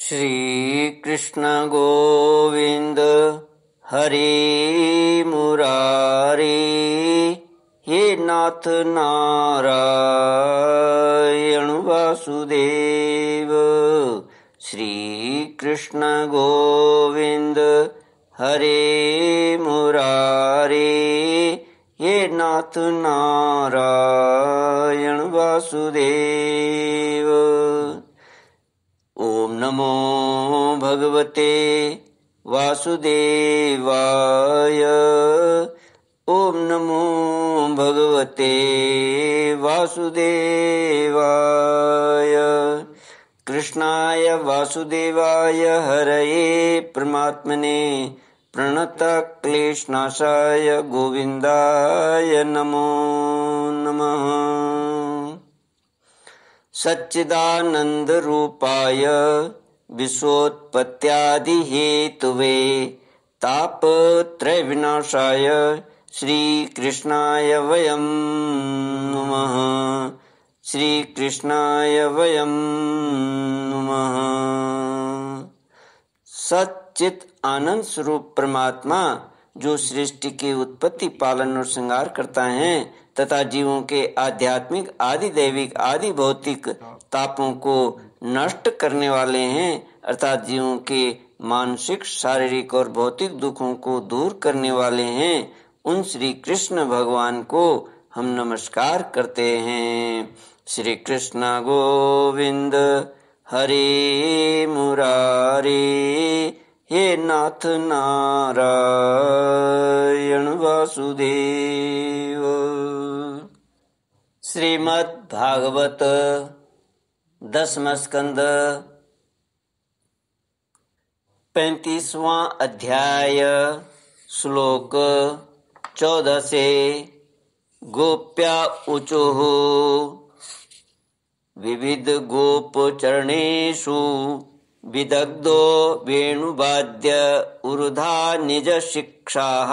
श्री कृष्ण गोविंद हरे मुरारी, हे नाथ नारायण वासुदेव। श्री कृष्ण गोविंद हरे मुरारी, हे नाथ नारायण वासुदेव। ओम नमो भगवते वासुदेवाय। ओम नमो भगवते वासुदेवाय। कृष्णाय वासुदेवाय हरये परमात्मने प्रणतक्लेशनाशाय गोविन्दाय नमो नमः। सच्चिदानंद रूपाय विश्वोत्पत्त्यादि हेतुवे तापत्रय विनाशाय श्री कृष्णाय वयं नमः। श्री कृष्णाय वयं नमः। सच्चित आनंद स्वरूप परमात्मा जो सृष्टि की उत्पत्ति, पालन और श्रृंगार करता है तथा जीवों के आध्यात्मिक, आदि दैविक, आदि भौतिक तापों को नष्ट करने वाले हैं, अर्थात जीवों के मानसिक, शारीरिक और भौतिक दुखों को दूर करने वाले हैं, उन श्री कृष्ण भगवान को हम नमस्कार करते हैं। श्री कृष्ण गोविंद हरे मुरारी, हे नाथ नारायण वासुदेव। श्रीमद् भागवत 10वां स्कंद 35वां अध्याय श्लोक 14 से। गोप्या ऊचुः विविध गोपचरणेषु विदग्धो वेणुवाद्य उरुधा निज शिक्षाः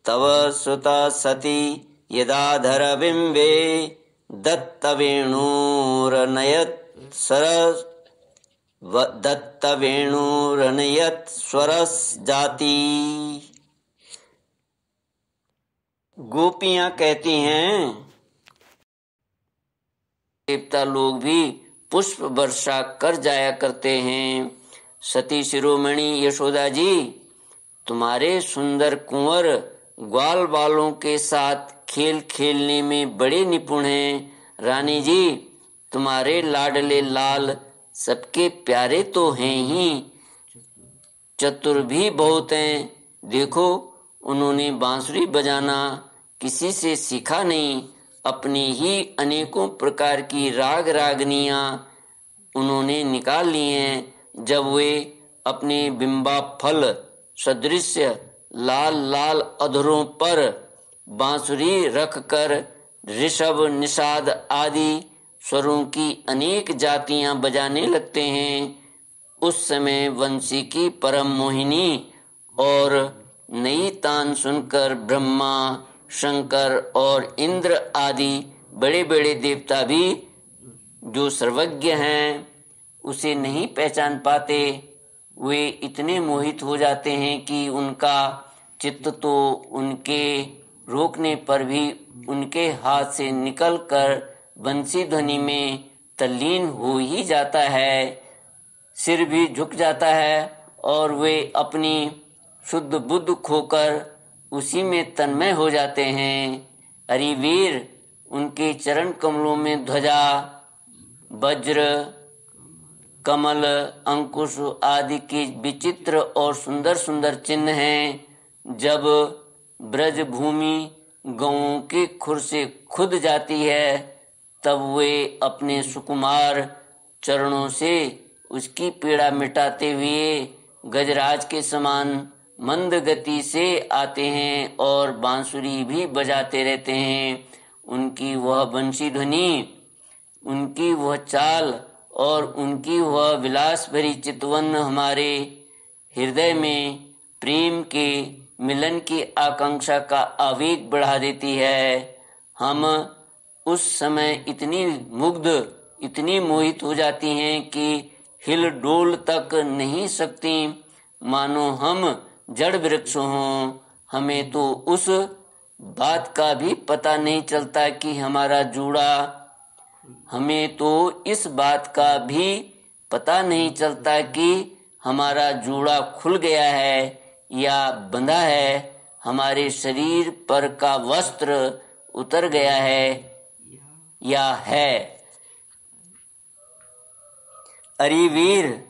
तव सुता सती यदाधरबिम्बे दत्तवेणुरनयत् स्वरस जाति। गोपियां कहती हैं, देवता लोग भी पुष्प वर्षा कर जाया करते हैं। सती शिरोमणि यशोदा जी तुम्हारे सुंदर कुंवर ग्वाल बालों के साथ खेल खेलने में बड़े निपुण हैं। रानी जी तुम्हारे लाडले लाल सबके प्यारे तो हैं ही, चतुर भी बहुत हैं। देखो उन्होंने बांसुरी बजाना किसी से सीखा नहीं, अपनी ही अनेकों प्रकार की राग रागनियां उन्होंने निकाल ली हैं। जब वे अपने बिंबा फल सदृश लाल लाल अधरों पर बांसुरी रखकर ऋषभ, निषाद आदि स्वरों की अनेक जातियां बजाने लगते हैं, उस समय वंशी की परम मोहिनी और नई तान सुनकर ब्रह्मा, शंकर और इंद्र आदि बड़े बड़े देवता भी जो सर्वज्ञ हैं उसे नहीं पहचान पाते। वे इतने मोहित हो जाते हैं कि उनका चित्त तो उनके रोकने पर भी उनके हाथ से निकलकर बंसी ध्वनि में तल्लीन हो ही जाता है, सिर भी झुक जाता है और वे अपनी शुद्ध बुद्ध खोकर उसी में तन्मय हो जाते हैं। हरि वीर उनके चरण कमलों में ध्वजा, वज्र, कमल, अंकुश आदि के विचित्र और सुंदर सुंदर चिन्ह हैं। जब ब्रज भूमि गौओं के खुर से खुद जाती है तब वे अपने सुकुमार चरणों से उसकी पीड़ा मिटाते हुए गजराज के समान मंद गति से आते हैं और बांसुरी भी बजाते रहते हैं। उनकी वह बंशी ध्वनि, उनकी वह चाल और उनकी वह विलास भरी चितवन हमारे हृदय में प्रेम के मिलन की आकांक्षा का आवेग बढ़ा देती है। हम उस समय इतनी मुग्ध, इतनी मोहित हो जाती हैं कि हिल डोल तक नहीं सकती, मानो हम जड़ वृक्ष हों। हमें तो उस बात का भी पता नहीं चलता कि हमारा जूड़ा, हमें तो इस बात का भी पता नहीं चलता कि हमारा जूड़ा खुल गया है या बंधा है, हमारे शरीर पर का वस्त्र उतर गया है या है। अरे वीर,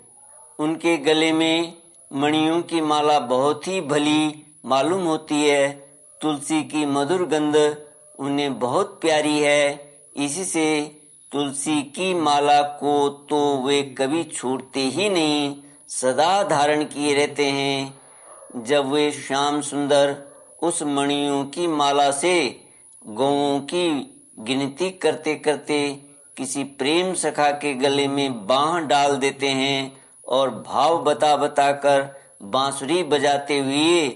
उनके गले में मणियों की माला बहुत ही भली मालूम होती है। तुलसी की मधुर गंध उन्हें बहुत प्यारी है। इसी से तुलसी की माला को तो वे कभी छोड़ते ही नहीं, सदा धारण किए रहते हैं। जब वे श्याम सुंदर उस मणियों की माला से गौओं की गिनती करते करते किसी प्रेम सखा के गले में बांह डाल देते हैं और भाव बता बता कर बांसुरी बजाते हुए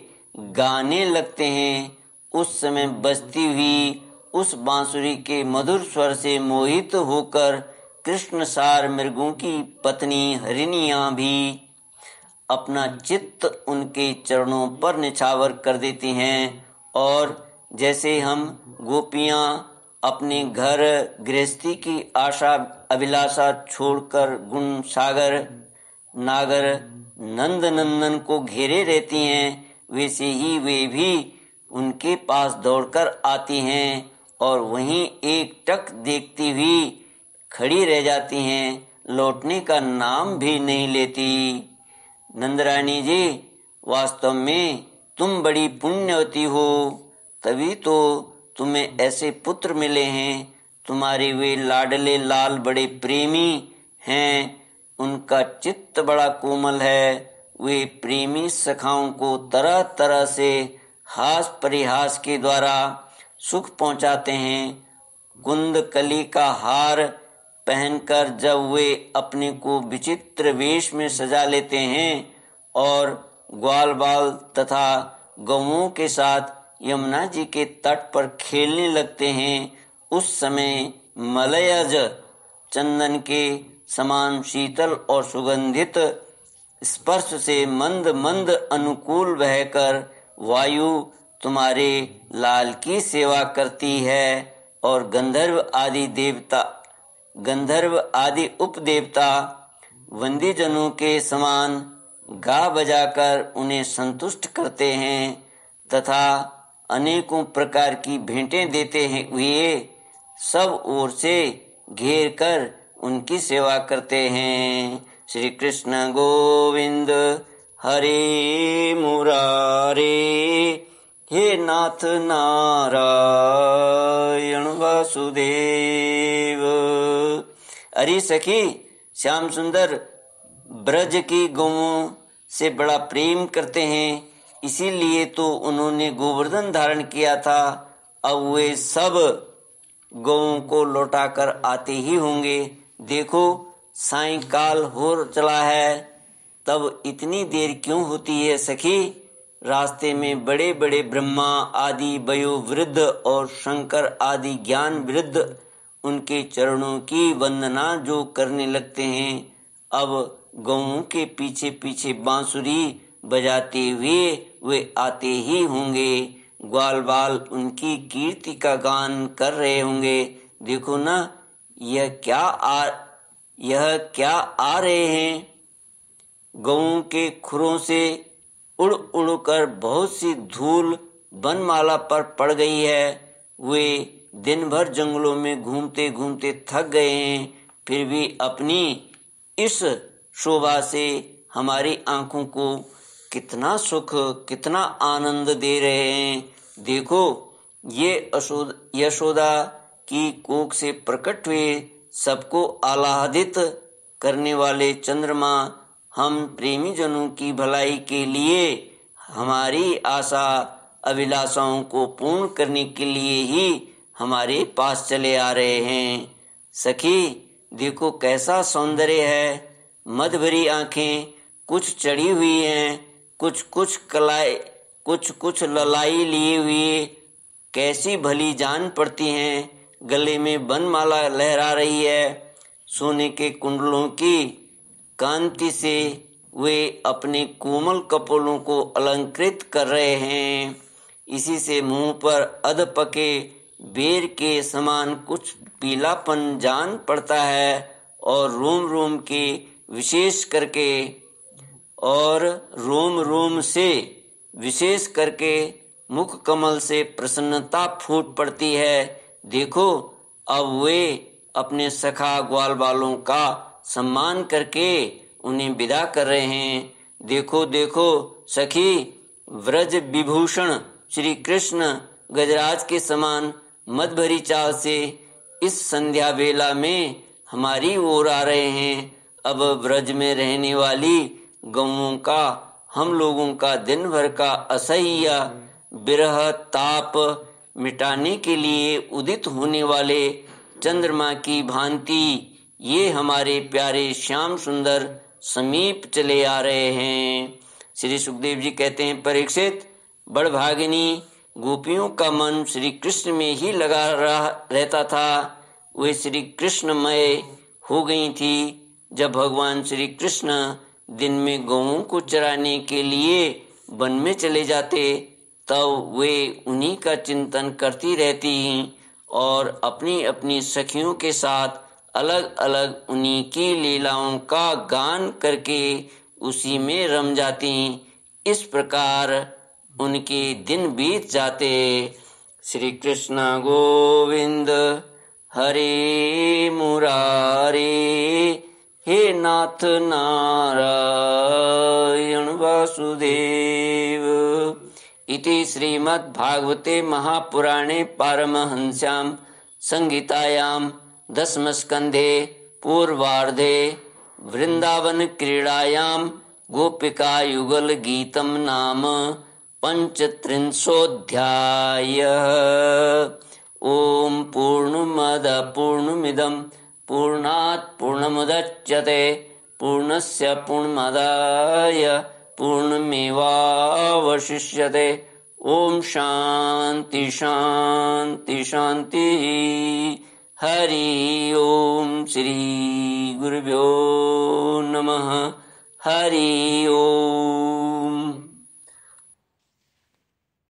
गाने लगते हैं, उस समय बजती हुई उस बांसुरी के मधुर स्वर से मोहित होकर कृष्ण सार मृगों की पत्नी हरिणियां भी अपना चित्त उनके चरणों पर निछावर कर देती हैं। और जैसे हम गोपियां अपने घर गृहस्थी की आशा अभिलाषा छोड़कर गुण सागर नागर नंद नंदन को घेरे रहती हैं, वैसे ही वे भी उनके पास दौड़कर आती हैं और वहीं एक टक देखती हुई खड़ी रह जाती हैं, लौटने का नाम भी नहीं लेती। नंदरानी जी, वास्तव में तुम बड़ी पुण्यवती हो, तभी तो तुम्हें ऐसे पुत्र मिले हैं। तुम्हारे वे लाडले लाल बड़े प्रेमी हैं, उनका चित्त बड़ा कोमल है। वे प्रेमी सखाओं को तरह तरह से हास परिहास के द्वारा सुख पहुंचाते हैं। कुंद कली का हार पहनकर जब वे अपने को विचित्र वेश में सजा लेते हैं और ग्वाल बाल तथा गौओं के साथ यमुना जी के तट पर खेलने लगते हैं, उस समय मलयज चंदन के समान शीतल और सुगंधित स्पर्श से मंद मंद अनुकूल बहकर वायु तुम्हारे लाल की सेवा करती है और गंधर्व आदि उपदेवता वंदीजनों के समान गा बजाकर उन्हें संतुष्ट करते हैं तथा अनेकों प्रकार की भेंटें देते हैं। वे सब ओर से घेर कर उनकी सेवा करते हैं। श्री कृष्ण गोविंद हरे मुरारे, हे नाथ नारायण वासुदेव। अरे सखी, श्याम सुंदर ब्रज की गौओं से बड़ा प्रेम करते हैं, इसीलिए तो उन्होंने गोवर्धन धारण किया था। अब वे सब गौओं को लौटाकर आते ही होंगे। देखो, सायंकाल हो चला है, तब इतनी देर क्यों होती है सखी? रास्ते में बड़े बड़े ब्रह्मा आदि वयोवृद्ध और शंकर आदि ज्ञान वृद्ध उनके चरणों की वंदना जो करने लगते हैं। अब गौओं के पीछे पीछे बांसुरी बजाते हुए वे आते ही होंगे। ग्वाल बाल उनकी कीर्ति का गान कर रहे होंगे। देखो ना, यह क्या आ रहे हैं। गौओं के खुरों से उड़ उड़ कर बहुत सी धूल बनमाला पर पड़ गई है। वे दिन भर जंगलों में घूमते घूमते थक गए हैं, फिर भी अपनी इस शोभा से हमारी आंखों को कितना सुख, कितना आनंद दे रहे हैं। देखो, ये यशोदा की कोख से प्रकट हुए सबको आह्लादित करने वाले चंद्रमा हम प्रेमी जनों की भलाई के लिए, हमारी आशा अभिलाषाओं को पूर्ण करने के लिए ही हमारे पास चले आ रहे हैं। सखी, देखो कैसा सौंदर्य है। मद भरी आंखें कुछ चढ़ी हुई हैं, कुछ ललाई लिए हुए कैसी भली जान पड़ती हैं। गले में बनमाला लहरा रही है। सोने के कुंडलों की कांति से वे अपने कोमल कपोलों को अलंकृत कर रहे हैं। इसी से मुंह पर अधपके बेर के समान कुछ पीलापन जान पड़ता है और रोम रोम से विशेष करके मुख कमल से प्रसन्नता फूट पड़ती है। देखो, अब वे अपने सखा ग्वाल बालों का सम्मान करके उन्हें विदा कर रहे हैं। देखो देखो सखी, व्रज विभूषण श्री कृष्ण गजराज के समान मद भरी चाल से इस संध्या बेला में हमारी ओर आ रहे हैं। अब व्रज में रहने वाली गौओं का हम लोगों का दिन भर का असह्य विरह ताप मिटाने के लिए उदित होने वाले चंद्रमा की भांति ये हमारे प्यारे श्याम सुंदर समीप चले आ रहे हैं। श्री सुखदेव जी कहते हैं, परीक्षित, बड़भागिनी गोपियों का मन श्री कृष्ण में ही लगा रहता था। वे श्री कृष्णमय हो गई थी। जब भगवान श्री कृष्ण दिन में गौओं को चराने के लिए वन में चले जाते, तब वे उन्हीं का चिंतन करती रहती और अपनी अपनी सखियों के साथ अलग अलग उन्हीं की लीलाओं का गान करके उसी में रम जाती। इस प्रकार उनके दिन बीत जाते। श्री कृष्ण गोविंद हरे मुरारे, हे नाथ नारायण वासुदेव। इति श्रीमद्भागवते महापुराणे पारमहंस्यां संहितायां दशमस्कन्धे पूर्वार्धे वृंदावन क्रीडायां गोपिका युगल गीतम नाम 35 ओम पूर्णमद पूर्णमिदं पूर्णात् पूर्णमुदच्यते पूर्णस्य पूर्णमादाय पूर्णमेवावशिष्यते। ओम शांति शांति शांति। हरि ओम। श्री गुरुभ्यो नमः। हरि ओम।